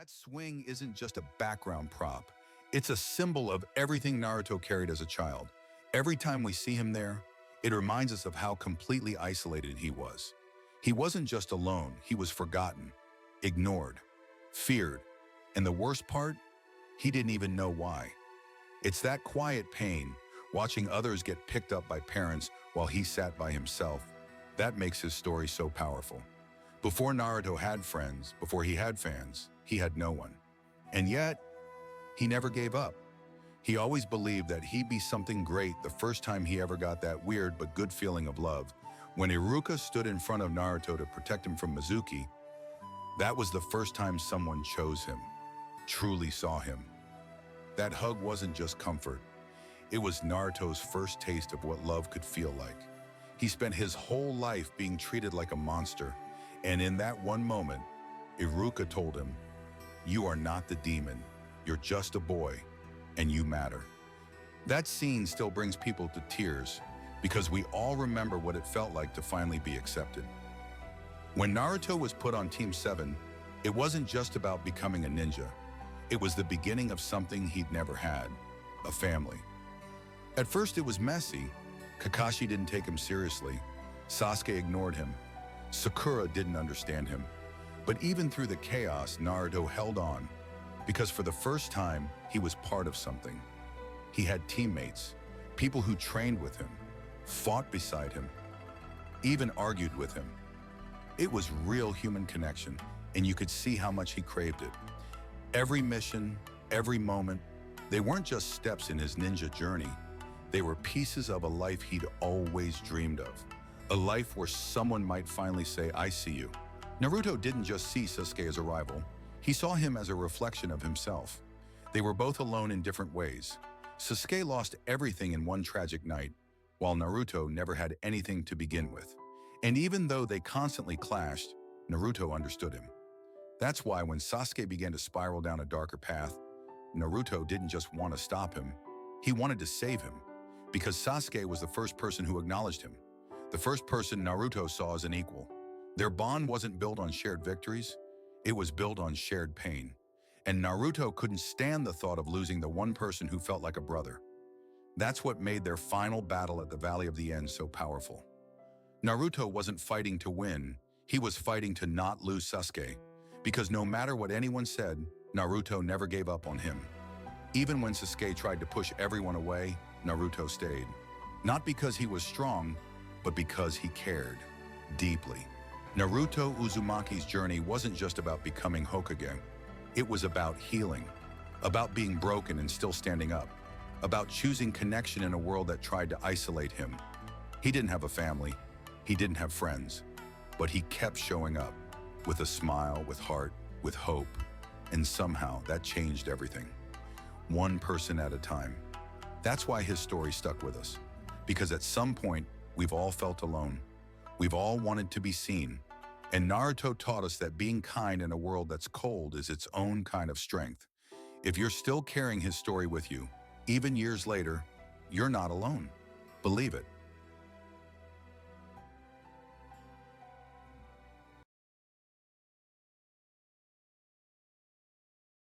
That swing isn't just a background prop. It's a symbol of everything Naruto carried as a child. Every time we see him there, it reminds us of how completely isolated he was. He wasn't just alone, he was forgotten, ignored, feared, and the worst part, he didn't even know why. It's that quiet pain, watching others get picked up by parents while he sat by himself, that makes his story so powerful. Before Naruto had friends, before he had fans, he had no one. And yet, he never gave up. He always believed that he'd be something great the first time he ever got that weird but good feeling of love. When Iruka stood in front of Naruto to protect him from Mizuki, that was the first time someone chose him, truly saw him. That hug wasn't just comfort. It was Naruto's first taste of what love could feel like. He spent his whole life being treated like a monster, and in that one moment, Iruka told him, "You are not the demon, you're just a boy, and you matter." That scene still brings people to tears because we all remember what it felt like to finally be accepted. When Naruto was put on Team 7, it wasn't just about becoming a ninja. It was the beginning of something he'd never had, a family. At first it was messy. Kakashi didn't take him seriously. Sasuke ignored him. Sakura didn't understand him. But even through the chaos, Naruto held on, because for the first time, he was part of something. He had teammates, people who trained with him, fought beside him, even argued with him. It was real human connection, and you could see how much he craved it. Every mission, every moment, they weren't just steps in his ninja journey. They were pieces of a life he'd always dreamed of. A life where someone might finally say, "I see you." Naruto didn't just see Sasuke as a rival. He saw him as a reflection of himself. They were both alone in different ways. Sasuke lost everything in one tragic night, while Naruto never had anything to begin with. And even though they constantly clashed, Naruto understood him. That's why when Sasuke began to spiral down a darker path, Naruto didn't just want to stop him. He wanted to save him, because Sasuke was the first person who acknowledged him, the first person Naruto saw as an equal. Their bond wasn't built on shared victories, it was built on shared pain. And Naruto couldn't stand the thought of losing the one person who felt like a brother. That's what made their final battle at the Valley of the End so powerful. Naruto wasn't fighting to win, he was fighting to not lose Sasuke. Because no matter what anyone said, Naruto never gave up on him. Even when Sasuke tried to push everyone away, Naruto stayed. Not because he was strong, but because he cared deeply. Naruto Uzumaki's journey wasn't just about becoming Hokage. It was about healing, about being broken and still standing up, about choosing connection in a world that tried to isolate him. He didn't have a family, he didn't have friends, but he kept showing up with a smile, with heart, with hope, and somehow that changed everything. One person at a time. That's why his story stuck with us, because at some point, we've all felt alone. We've all wanted to be seen. And Naruto taught us that being kind in a world that's cold is its own kind of strength. If you're still carrying his story with you, even years later, you're not alone. Believe it.